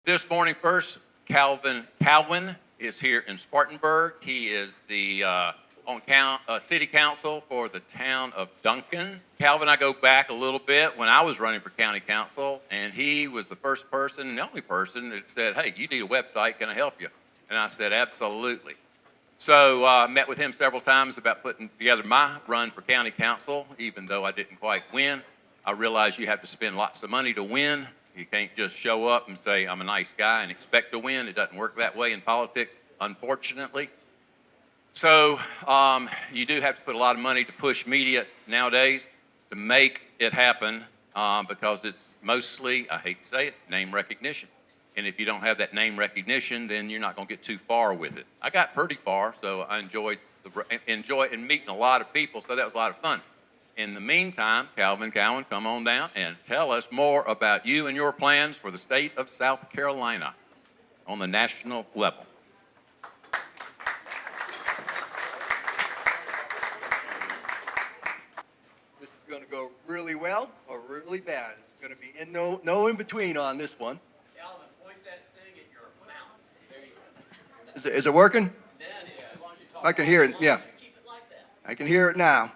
This morning first, Cowan is here in Spartanburg. He is the city council for the town of Duncan. Calvin and I go back a little bit when I was running for county council, and he was the first person and the only person that said, hey, you need a website, can I help you? And I said, absolutely. So I met with him several times about putting together my run for county council, even though I didn't quite win. I realized you have to spend lots of money to win. You can't just show up and say, I'm a nice guy and expect to win. It doesn't work that way in politics, unfortunately. So you do have to put a lot of money to push media nowadays to make it happen because it's mostly, I hate to say it, name recognition. And if you don't have that name recognition, then you're not going to get too far with it. I got pretty far, so I enjoyed meeting a lot of people, so that was a lot of fun. In the meantime, Cowan, come on down and tell us more about you and your plans for the state of South Carolina on the national level. This is going to go really well or really bad. It's going to be no in between on this one. Calvin, point that thing at your mouth. There you go. Is it working? Yeah, as long as you talk. I can hear it, yeah. Keep it like that. I can hear it now. Yeah.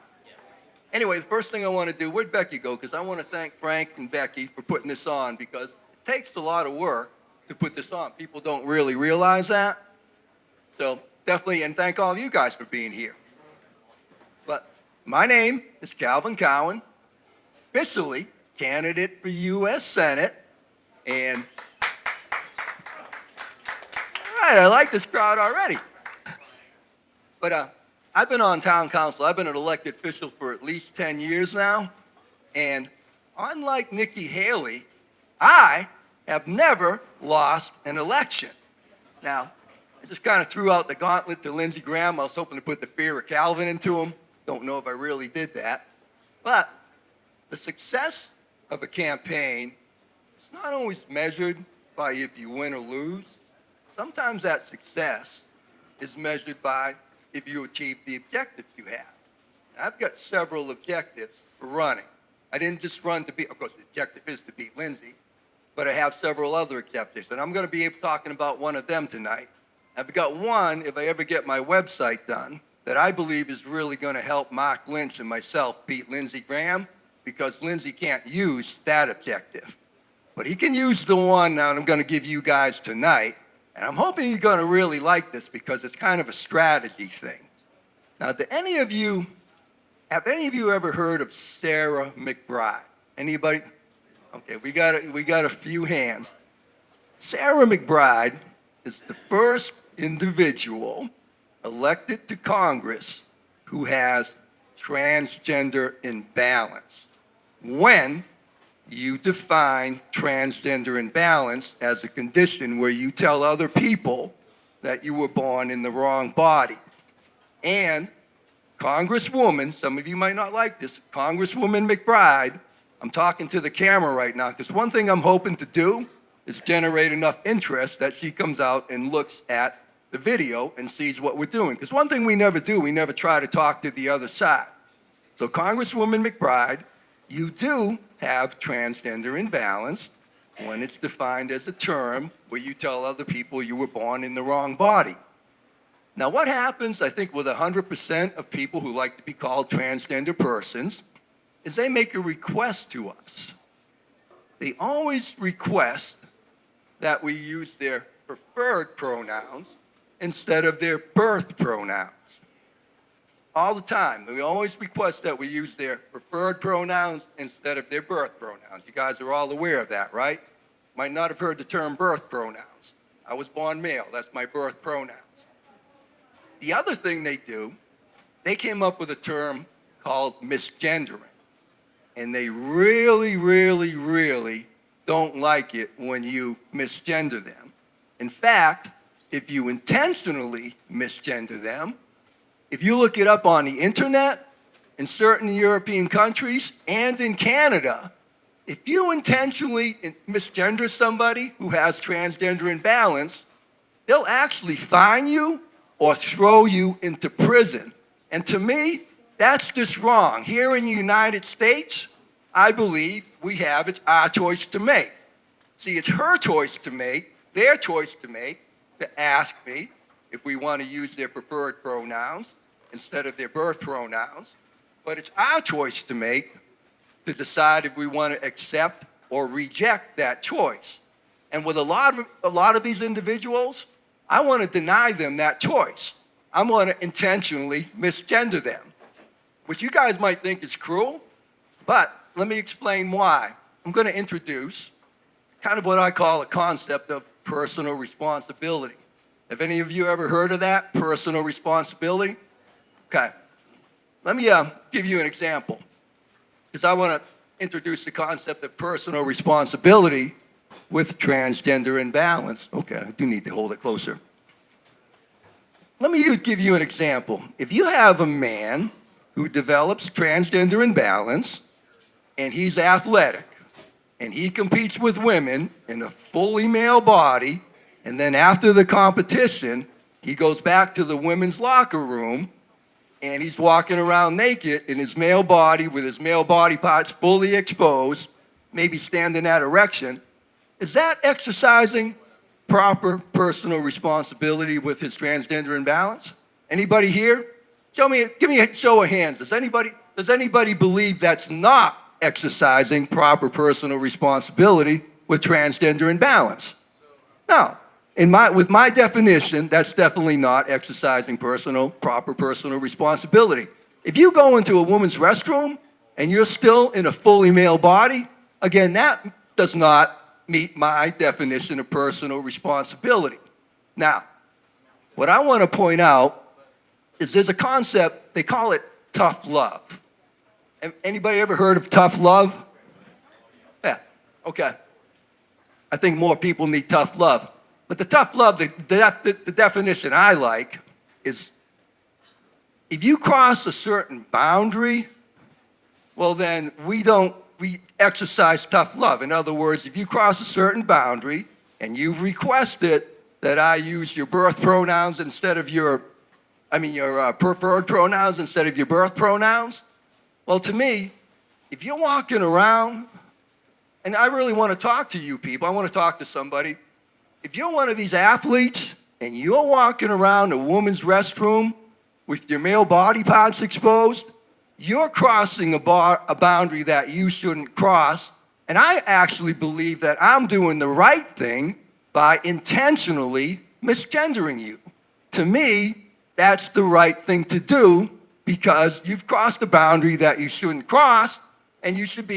Anyway, the first thing I want to do, where'd Becky go? Because I want to thank Frank and Becky for putting this on because it takes a lot of work to put this on. People don't really realize that. So definitely, and thank all of you guys for being here. But my name is Calvin Cowan, officially candidate for U.S. Senate. And all right, I like this crowd already. But I've been on town council. I've been an elected official for at least 10 years now. And unlike Nikki Haley, I have never lost an election. Now, I just kind of threw out the gauntlet to Lindsey Graham. I was hoping to put the fear of Calvin into him. Don't know if I really did that. But the success of a campaign is not always measured by if you win or lose. Sometimes that success is measured by if you achieve the objectives you have. Now, I've got several objectives for running. I didn't just run to beat, of course the objective is to beat Lindsey, but I have several other objectives, and I'm going to be talking about one of them tonight. I've got one, if I ever get my website done, that I believe is really going to help Mark Lynch and myself beat Lindsey Graham, because Lindsey can't use that objective. But he can use the one that I'm going to give you guys tonight, and I'm hoping you're going to really like this because it's kind of a strategy thing. Now, have any of you ever heard of Sarah McBride? Anybody? Okay, we got a few hands. Sarah McBride is the first individual elected to Congress who has transgender imbalance. When you define transgender imbalance as a condition where you tell other people that you were born in the wrong body. And Congresswoman, some of you might not like this, Congresswoman McBride, I'm talking to the camera right now, because one thing I'm hoping to do is generate enough interest that she comes out and looks at the video and sees what we're doing. Because one thing we never do, we never try to talk to the other side. So Congresswoman McBride, you do have transgender imbalance when it's defined as a term where you tell other people you were born in the wrong body. Now, what happens, I think, with 100% of people who like to be called transgender persons is they make a request to us. They always request that we use their preferred pronouns instead of their birth pronouns. All the time. We always request that we use their preferred pronouns instead of their birth pronouns. You guys are all aware of that, right? Might not have heard the term birth pronouns. I was born male. That's my birth pronouns. The other thing they do, they came up with a term called misgendering. And they really, really, really don't like it when you misgender them. In fact, if you intentionally misgender them, if you look it up on the internet, in certain European countries and in Canada, if you intentionally misgender somebody who has transgender imbalance, they'll actually fine you or throw you into prison. And to me, that's just wrong. Here in the United States, I believe it's our choice to make. See, it's her choice to make their choice to make to ask me if we want to use their preferred pronouns instead of their birth pronouns. But it's our choice to make to decide if we want to accept or reject that choice. And with a lot of these individuals, I want to deny them that choice. I'm going to intentionally misgender them, which you guys might think is cruel, but let me explain why. I'm going to introduce kind of what I call a concept of personal responsibility. Have any of you ever heard of that, personal responsibility? Okay. Let me give you an example, because I want to introduce the concept of personal responsibility with transgender imbalance. Okay, I do need to hold it closer. Let me give you an example. If you have a man who develops transgender imbalance, and he's athletic, and he competes with women in a fully male body, and then after the competition, he goes back to the women's locker room, and he's walking around naked in his male body with his male body parts fully exposed, maybe standing at erection. Is that exercising proper personal responsibility with his transgender imbalance? Anybody here? Give me a show of hands. Does anybody believe that's not exercising proper personal responsibility with transgender imbalance? No. With my definition, that's definitely not exercising proper personal responsibility. If you go into a woman's restroom and you're still in a fully male body, again, that does not meet my definition of personal responsibility. Now, what I want to point out is there's a concept, they call it tough love. Anybody ever heard of tough love? Yeah, okay. I think more people need tough love. But the tough love, the definition I like is if you cross a certain boundary, well then we exercise tough love. In other words, if you cross a certain boundary and you've requested that I use your birth pronouns instead of your preferred pronouns instead of your birth pronouns, well, to me, if you're walking around, and I really want to talk to you people, I want to talk to somebody. If you're one of these athletes and you're walking around a woman's restroom with your male body parts exposed, you're crossing a boundary that you shouldn't cross. And I actually believe that I'm doing the right thing by intentionally misgendering you. To me, that's the right thing to do because you've crossed a boundary that you shouldn't cross, and you should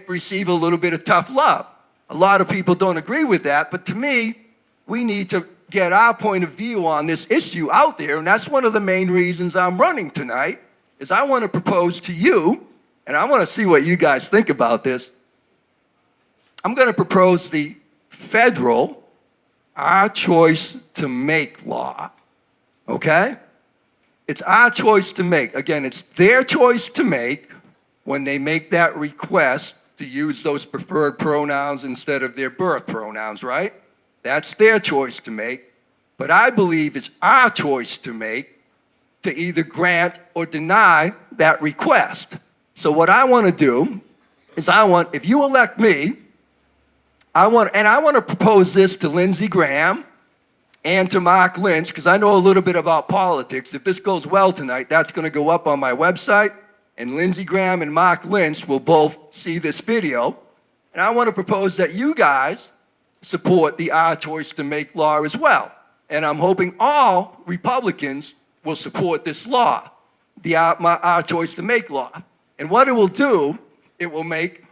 receive a little bit of tough love. A lot of people don't agree with that, but to me, we need to get our point of view on this issue out there, and that's one of the main reasons I'm running tonight, is I want to propose to you, and I want to see what you guys think about this. I'm going to propose the federal Our Choice to Make law, okay? It's our choice to make. Again, it's their choice to make when they make that request to use those preferred pronouns instead of their birth pronouns, right? That's their choice to make. But I believe it's our choice to make to either grant or deny that request. So what I want to do is if you elect me, I want to propose this to Lindsey Graham and to Mark Lynch, because I know a little bit about politics. If this goes well tonight, that's going to go up on my website, and Lindsey Graham and Mark Lynch will both see this video. And I want to propose that you guys support the Our Choice to Make law as well. And I'm hoping all Republicans will support this law, Our Choice to Make law. And what it will do, it will make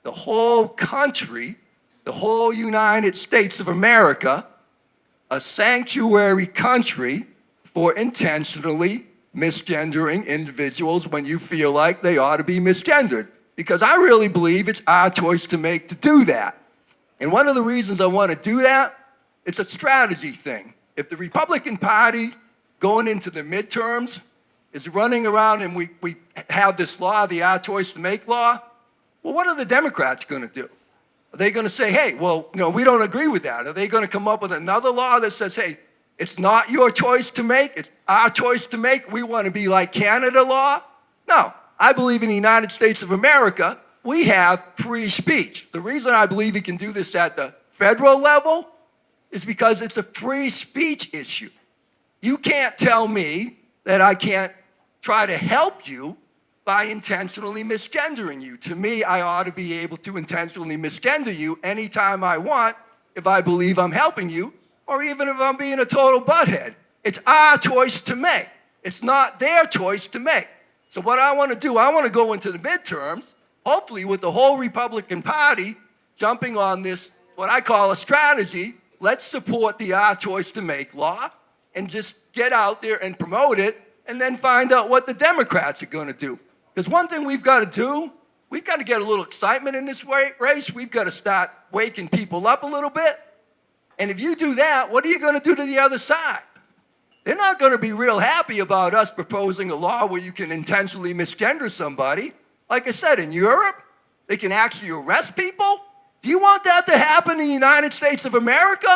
the whole country, the whole United States of America, a sanctuary country for intentionally misgendering individuals when you feel like they ought to be misgendered. Because I really believe it's our choice to make to do that. And one of the reasons I want to do that, it's a strategy thing. If the Republican Party going into the midterms is running around and we have this law, the Our Choice to Make law, well, what are the Democrats going to do? Are they going to say, hey, well, we don't agree with that? Are they going to come up with another law that says, hey, it's not your choice to make, it's our choice to make, we want to be like Canada law? No, I believe in the United States of America, we have free speech. The reason I believe we can do this at the federal level is because it's a free speech issue. You can't tell me that I can't try to help you by intentionally misgendering you. To me, I ought to be able to intentionally misgender you anytime I want if I believe I'm helping you, or even if I'm being a total butthead. It's our choice to make. It's not their choice to make. So what I want to do, I want to go into the midterms, hopefully with the whole Republican Party jumping on this, what I call a strategy. Let's support the our choice to make law and just get out there and promote it, and then find out what the Democrats are going to do. Because one thing we've got to do, we've got to get a little excitement in this race. We've got to start waking people up a little bit. And if you do that, what are you going to do to the other side? They're not going to be real happy about us proposing a law where you can intentionally misgender somebody. Like I said, in Europe, they can actually arrest people. Do you want that to happen in the United States of America?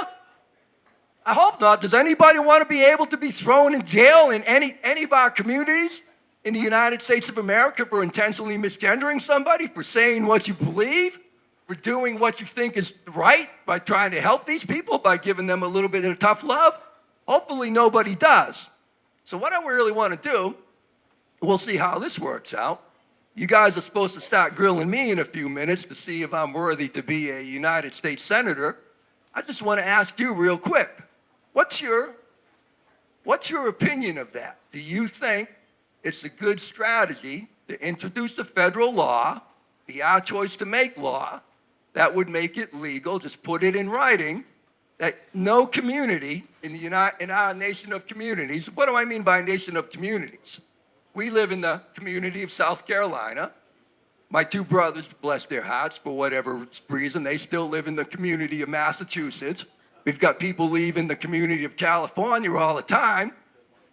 I hope not. Does anybody want to be able to be thrown in jail in any of our communities in the United States of America for intentionally misgendering somebody, for saying what you believe, for doing what you think is right, by trying to help these people, by giving them a little bit of tough love? Hopefully nobody does. So what I really want to do, we'll see how this works out. You guys are supposed to start grilling me in a few minutes to see if I'm worthy to be a United States Senator. I just want to ask you real quick, what's your opinion of that? Do you think it's a good strategy to introduce a federal law, the Our Choice to Make law, that would make it legal, just put it in writing, that no community in our nation of communities, what do I mean by nation of communities? We live in the community of South Carolina. My two brothers, bless their hearts, for whatever reason, they still live in the community of Massachusetts. We've got people leaving the community of California all the time,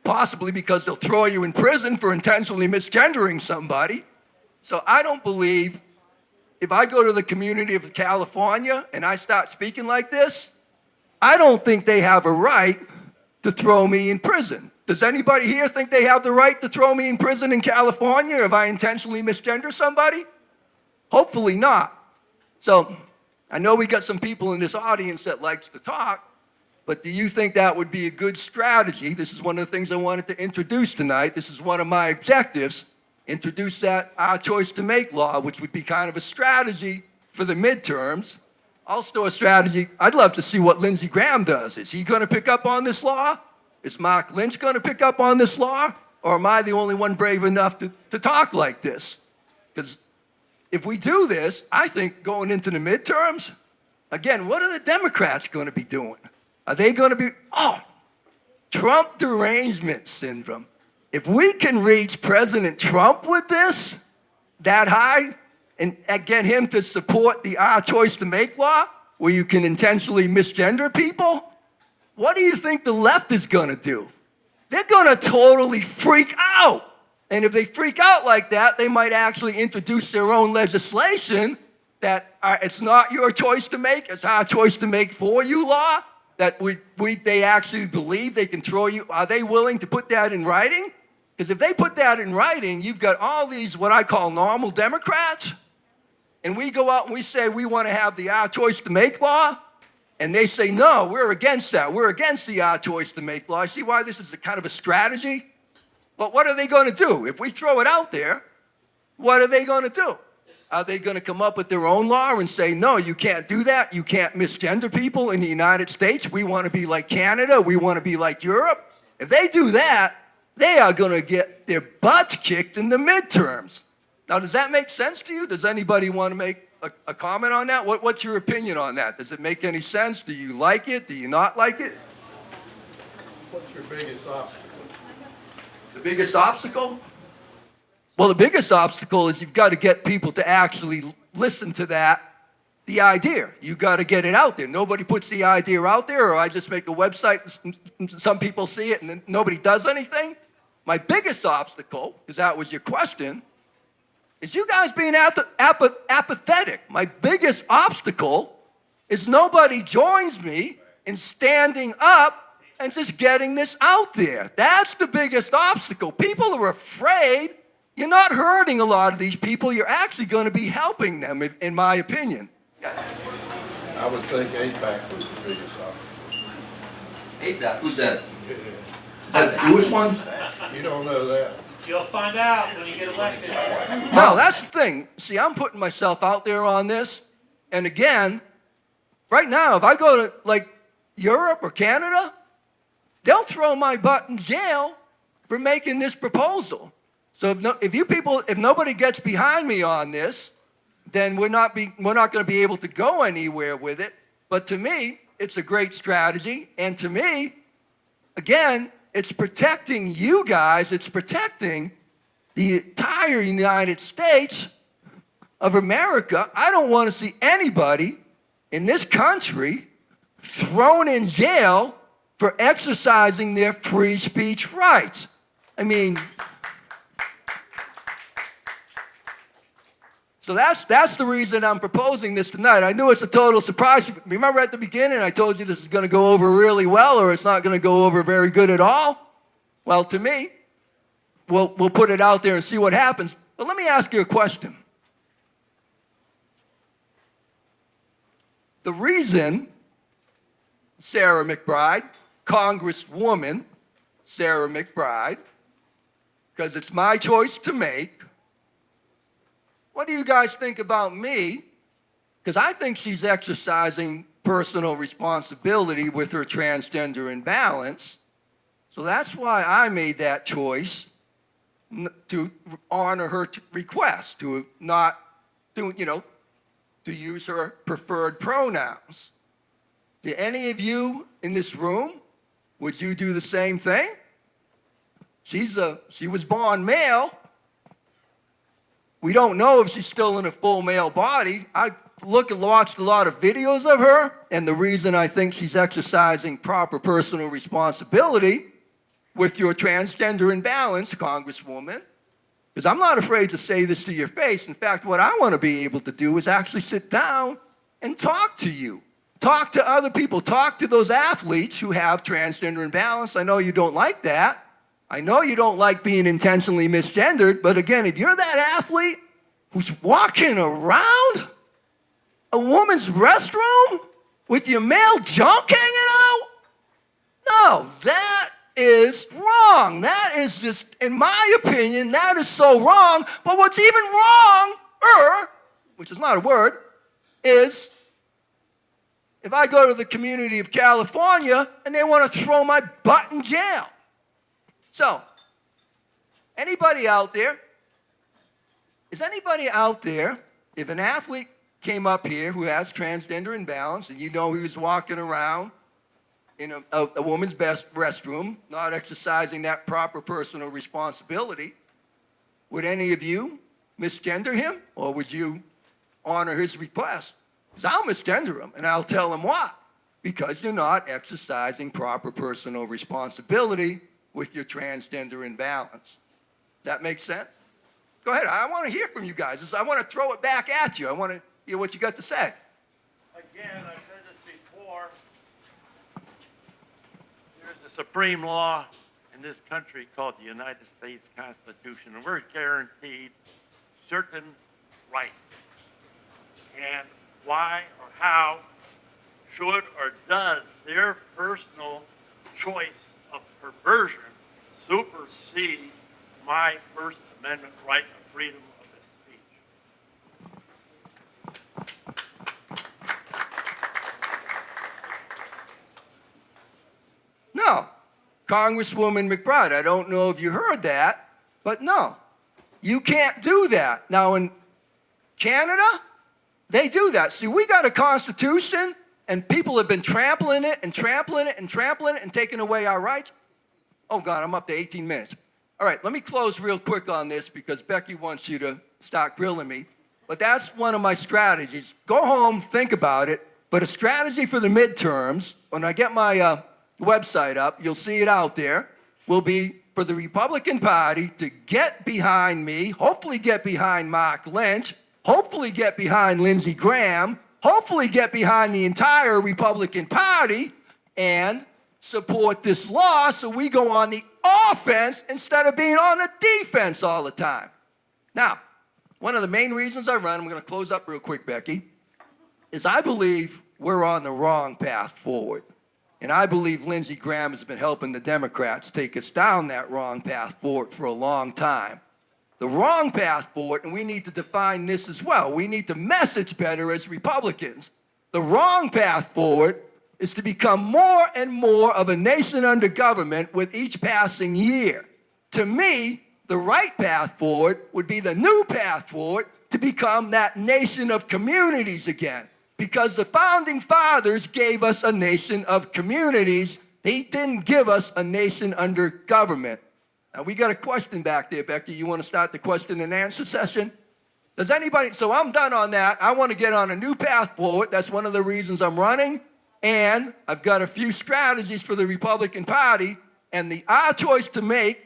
possibly because they'll throw you in prison for intentionally misgendering somebody. So I don't believe, if I go to the community of California and I start speaking like this, I don't think they have a right to throw me in prison. Does anybody here think they have the right to throw me in prison in California if I intentionally misgender somebody? Hopefully not. So I know we got some people in this audience that likes to talk, but do you think that would be a good strategy? This is one of the things I wanted to introduce tonight. This is one of my objectives. Introduce that Our Choice to Make law, which would be kind of a strategy for the midterms. Also a strategy, I'd love to see what Lindsey Graham does. Is he going to pick up on this law? Is Mark Lynch going to pick up on this law? Or am I the only one brave enough to talk like this? Because if we do this, I think going into the midterms, again, what are the Democrats going to be doing? Are they going to be, Trump derangement syndrome. If we can reach President Trump with this, that high, and get him to support the Our Choice to Make law, where you can intentionally misgender people, what do you think the left is going to do? They're going to totally freak out. And if they freak out like that, they might actually introduce their own legislation that it's not your choice to make, it's our choice to make for you law, that they actually believe they can throw you. Are they willing to put that in writing? Because if they put that in writing, you've got all these what I call normal Democrats, and we go out and we say we want to have the Our Choice to Make law, and they say, no, we're against that. We're against the Our Choice to Make law. See why this is a kind of a strategy? But what are they going to do? If we throw it out there, what are they going to do? Are they going to come up with their own law and say, no, you can't do that. You can't misgender people in the United States. We want to be like Canada. We want to be like Europe. If they do that, they are going to get their butts kicked in the midterms. Now, does that make sense to you? Does anybody want to make a comment on that? What's your opinion on that? Does it make any sense? Do you like it? Do you not like it? What's your biggest obstacle? The biggest obstacle? Well, the biggest obstacle is you've got to get people to actually listen to the idea. You've got to get it out there. Nobody puts the idea out there, or I just make a website and some people see it and then nobody does anything. My biggest obstacle, because that was your question, is you guys being apathetic. My biggest obstacle is nobody joins me in standing up and just getting this out there. That's the biggest obstacle. People are afraid. You're not hurting a lot of these people. You're actually going to be helping them, in my opinion. I would think APAC was the biggest obstacle. hate that. Who's that? Is that the Jewish one? You don't know that. You'll find out when you get elected. No, that's the thing. See, I'm putting myself out there on this. And again, right now, if I go to like Europe or Canada, they'll throw my butt in jail for making this proposal. So if nobody gets behind me on this, then we're not going to be able to go anywhere with it. But to me, it's a great strategy. And to me, again, it's protecting you guys. It's protecting the entire United States of America. I don't want to see anybody in this country thrown in jail for exercising their free speech rights. I mean, so that's the reason I'm proposing this tonight. I knew it's a total surprise. Remember at the beginning I told you this is going to go over really well or it's not going to go over very good at all? Well, to me, we'll put it out there and see what happens. But let me ask you a question. The reason Sarah McBride, Congresswoman Sarah McBride, because it's my choice to make. What do you guys think about me? Because I think she's exercising personal responsibility with her transgender imbalance. So that's why I made that choice to honor her request, to not, to use her preferred pronouns. Do any of you in this room, would you do the same thing? She was born male. We don't know if she's still in a full male body. I watched a lot of videos of her, and the reason I think she's exercising proper personal responsibility with your transgender imbalance, Congresswoman, because I'm not afraid to say this to your face. In fact, what I want to be able to do is actually sit down and talk to you. Talk to other people. Talk to those athletes who have transgender imbalance. I know you don't like that. I know you don't like being intentionally misgendered, but again, if you're that athlete who's walking around a woman's restroom with your male junk hanging out, no, that is wrong. That is just, in my opinion, that is so wrong. But what's even wronger, which is not a word, is if I go to the community of California and they want to throw my butt in jail. So, anybody out there, is anybody out there, if an athlete came up here who has transgender imbalance and you know he was walking around in a woman's restroom, not exercising that proper personal responsibility, would any of you misgender him or would you honor his request? Because I'll misgender him and I'll tell him why. Because you're not exercising proper personal responsibility with your transgender imbalance. That makes sense? Go ahead. I want to hear from you guys. I want to throw it back at you. I want to hear what you got to say. Again, I've said this before. There's a supreme law in this country called the United States Constitution, and we're guaranteed certain rights. And why or how should or does their personal choice of perversion supersede my First Amendment right of freedom of speech? No. Congresswoman McBride, I don't know if you heard that, but no. You can't do that. Now in Canada, they do that. See, we got a constitution and people have been trampling it and trampling it and trampling it and taking away our rights. Oh, God, I'm up to 18 minutes. All right, let me close real quick on this because Becky wants you to start grilling me. But that's one of my strategies. Go home, think about it. But a strategy for the midterms, when I get my website up, you'll see it out there, will be for the Republican Party to get behind me, hopefully get behind Mark Lynch, hopefully get behind Lindsey Graham, hopefully get behind the entire Republican Party and support this law so we go on the offense instead of being on the defense all the time. Now, one of the main reasons I run, I'm going to close up real quick, Becky, is I believe we're on the wrong path forward. And I believe Lindsey Graham has been helping the Democrats take us down that wrong path forward for a long time. The wrong path forward, and we need to define this as well. We need to message better as Republicans. The wrong path forward is to become more and more of a nation under government with each passing year. To me, the right path forward would be the new path forward to become that nation of communities again. Because the founding fathers gave us a nation of communities. They didn't give us a nation under government. Now, we got a question back there, Becky. You want to start the question and answer session? Does anybody, so I'm done on that. I want to get on a new path forward. That's one of the reasons I'm running. And I've got a few strategies for the Republican Party. And our choice to make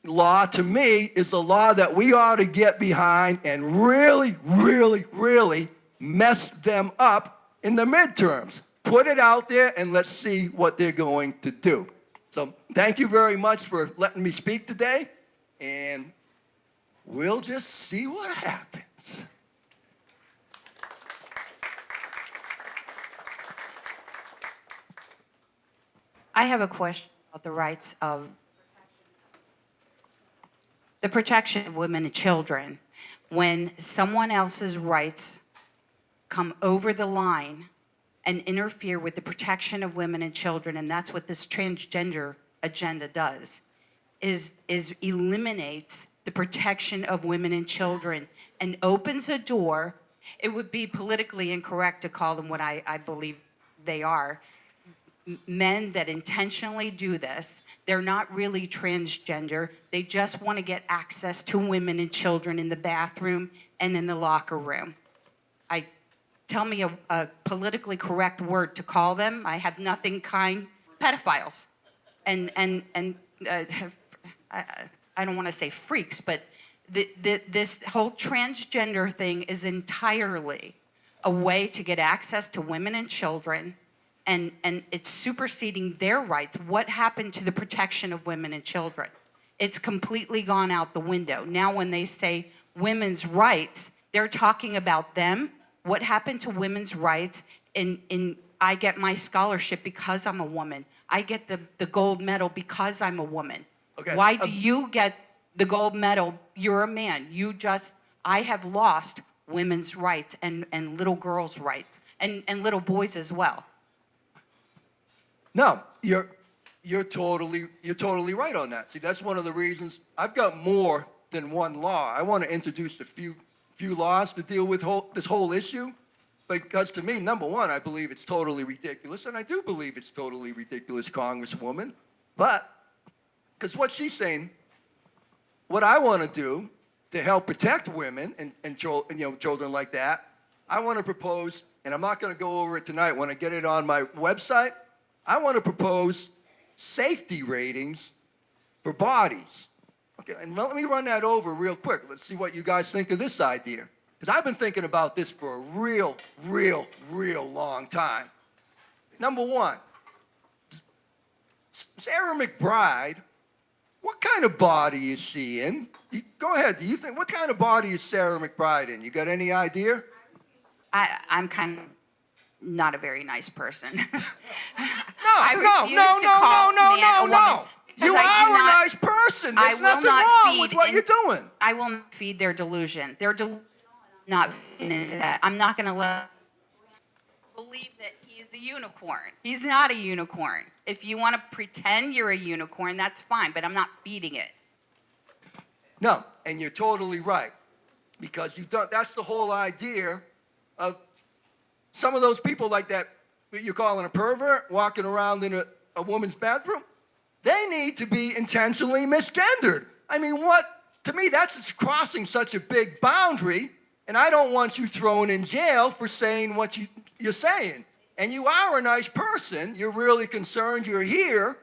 law, to me, is the law that we ought to get behind and really, really, really mess them up in the midterms. Put it out there and let's see what they're going to do. So thank you very much for letting me speak today, and we'll just see what happens. I have a question about the rights of the protection of women and children. When someone else's rights come over the line and interfere with the protection of women and children, and that's what this transgender agenda does, is eliminates the protection of women and children and opens a door. It would be politically incorrect to call them what I believe they are. Men that intentionally do this. They're not really transgender. They just want to get access to women and children in the bathroom and in the locker room. Tell me a politically correct word to call them. I have nothing kind. Pedophiles. I don't want to say freaks, but this whole transgender thing is entirely a way to get access to women and children, and it's superseding their rights. What happened to the protection of women and children? It's completely gone out the window. Now when they say women's rights, they're talking about them. What happened to women's rights in I get my scholarship because I'm a woman. I get the gold medal because I'm a woman. Okay. Why do you get the gold medal? You're a man. I have lost women's rights and little girls' rights and little boys as well. No, you're totally right on that. See, that's one of the reasons I've got more than one law. I want to introduce a few laws to deal with this whole issue, because to me, number one, I believe it's totally ridiculous, and I do believe it's totally ridiculous, Congresswoman. But because what she's saying, what I want to do to help protect women and children like that, I want to propose, and I'm not going to go over it tonight. When I get it on my website, I want to propose safety ratings for bodies. Okay, and let me run that over real quick. Let's see what you guys think of this idea. Because I've been thinking about this for a real long time. Number one, Sarah McBride, what kind of body is she in? Go ahead, do you think, what kind of body is Sarah McBride in? You got any idea? I'm kind of not a very nice person. No. You are a nice person. There's nothing wrong with what you're doing. I will not feed their delusion. Not feeding into that. I'm not going to believe that he is a unicorn. He's not a unicorn. If you want to pretend you're a unicorn, that's fine, but I'm not feeding it. No, and you're totally right. Because that's the whole idea of some of those people like that you're calling a pervert walking around in a woman's bathroom. They need to be intentionally misgendered. I mean, to me, that's crossing such a big boundary, and I don't want you thrown in jail for saying what you're saying. And you are a nice person. You're really concerned you're here,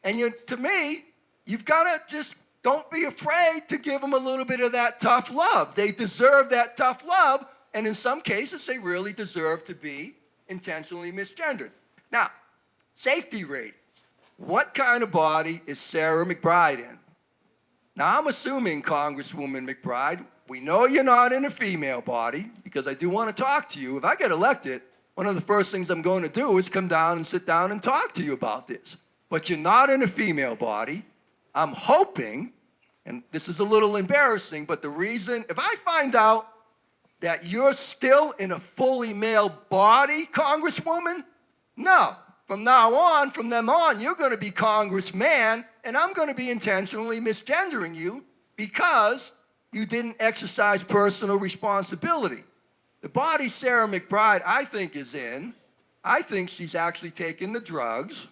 and to me, you've got to just don't be afraid to give them a little bit of that tough love. They deserve that tough love, and in some cases, they really deserve to be intentionally misgendered. Now, safety ratings. What kind of body is Sarah McBride in? Now, I'm assuming, Congresswoman McBride, we know you're not in a female body, because I do want to talk to you. If I get elected, one of the first things I'm going to do is come down and sit down and talk to you about this. But you're not in a female body. I'm hoping, and this is a little embarrassing, but the reason, if I find out that you're still in a fully male body, Congresswoman, no. From now on, from them on, you're going to be Congressman, and I'm going to be intentionally misgendering you because you didn't exercise personal responsibility. The body Sarah McBride, I think, is in. I think she's actually taken the drugs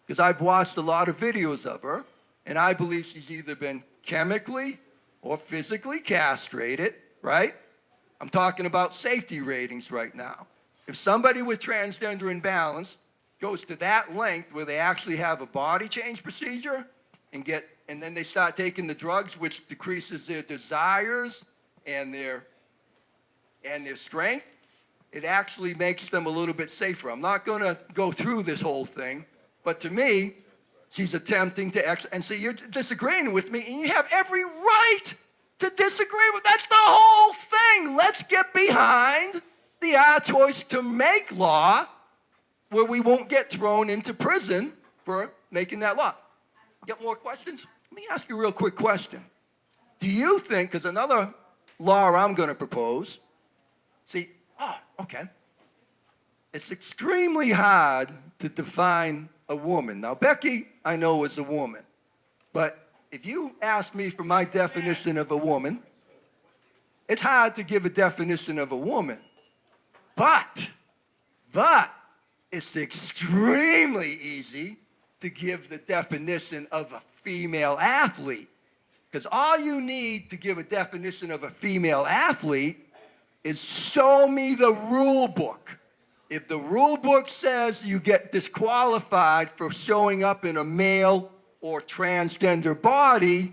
because I've watched a lot of videos of her, and I believe she's either been chemically or physically castrated, right? I'm talking about safety ratings right now. If somebody with transgender imbalance goes to that length where they actually have a body change procedure and then they start taking the drugs, which decreases their desires and their strength, it actually makes them a little bit safer. I'm not going to go through this whole thing, but to me, she's attempting to and see, you're disagreeing with me, and you have every right to disagree with. That's the whole thing. Let's get behind the Our Choice to Make law where we won't get thrown into prison for making that law. Get more questions? Let me ask you a real quick question. Do you think, because another law I'm going to propose, it's extremely hard to define a woman. Now, Becky, I know, is a woman, but if you ask me for my definition of a woman, it's hard to give a definition of a woman, but it's extremely easy to give the definition of a female athlete. Because all you need to give a definition of a female athlete is show me the rule book. If the rule book says you get disqualified for showing up in a male or transgender body,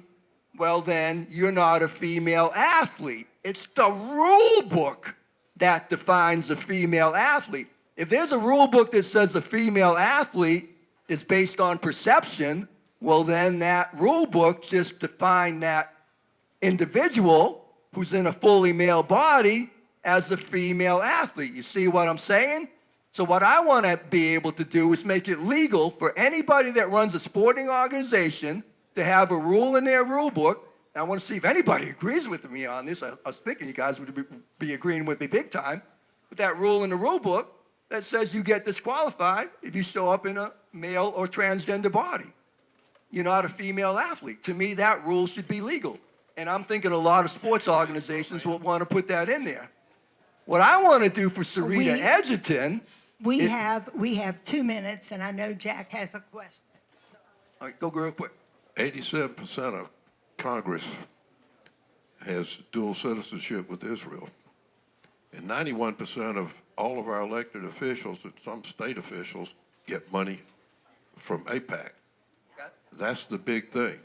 well then you're not a female athlete. It's the rule book that defines a female athlete. If there's a rule book that says a female athlete is based on perception, well then that rule book just defined that individual who's in a fully male body as a female athlete. You see what I'm saying? So what I want to be able to do is make it legal for anybody that runs a sporting organization to have a rule in their rule book. And I want to see if anybody agrees with me on this. I was thinking you guys would be agreeing with me big time. But that rule in the rule book that says you get disqualified if you show up in a male or transgender body. You're not a female athlete. To me, that rule should be legal. And I'm thinking a lot of sports organizations will want to put that in there. What I want to do for Sarita Edgerton... We have 2 minutes, and I know Jack has a question. All right, go real quick. 87% of Congress has dual citizenship with Israel. And 91% of all of our elected officials and some state officials get money from AIPAC. That's the big thing.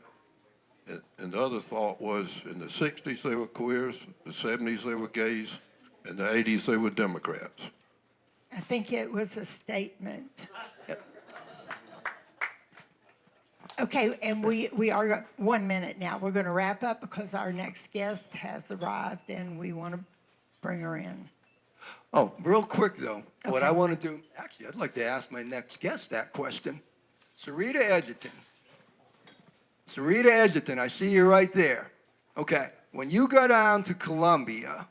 And the other thought was in the 60s they were queers, the 70s they were gays, and the 80s they were Democrats. I think it was a statement. Okay, and we are 1 minute now. We're going to wrap up because our next guest has arrived, and we want to bring her in. Oh, real quick, though. Okay. What I want to do... Actually, I'd like to ask my next guest that question. Sarita Edgerton. Sarita Edgerton, I see you right there. Okay, when you go down to Columbia,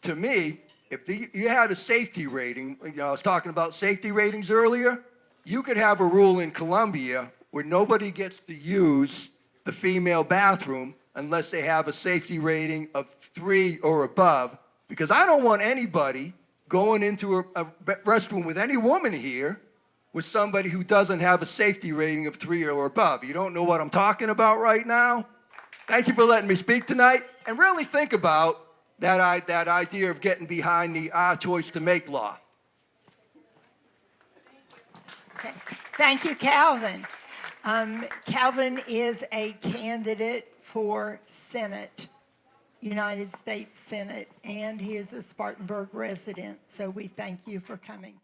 to me... If you had a safety rating, I was talking about safety ratings earlier, you could have a rule in Columbia where nobody gets to use the female bathroom unless they have a safety rating of 3 or above, because I don't want anybody going into a restroom with any woman here with somebody who doesn't have a safety rating of 3 or above. You don't know what I'm talking about right now? Thank you for letting me speak tonight, and really think about that idea of getting behind the Our Choice to Make law. Okay. Thank you, Calvin. Calvin is a candidate for Senate, United States Senate, and he is a Spartanburg resident. So we thank you for coming.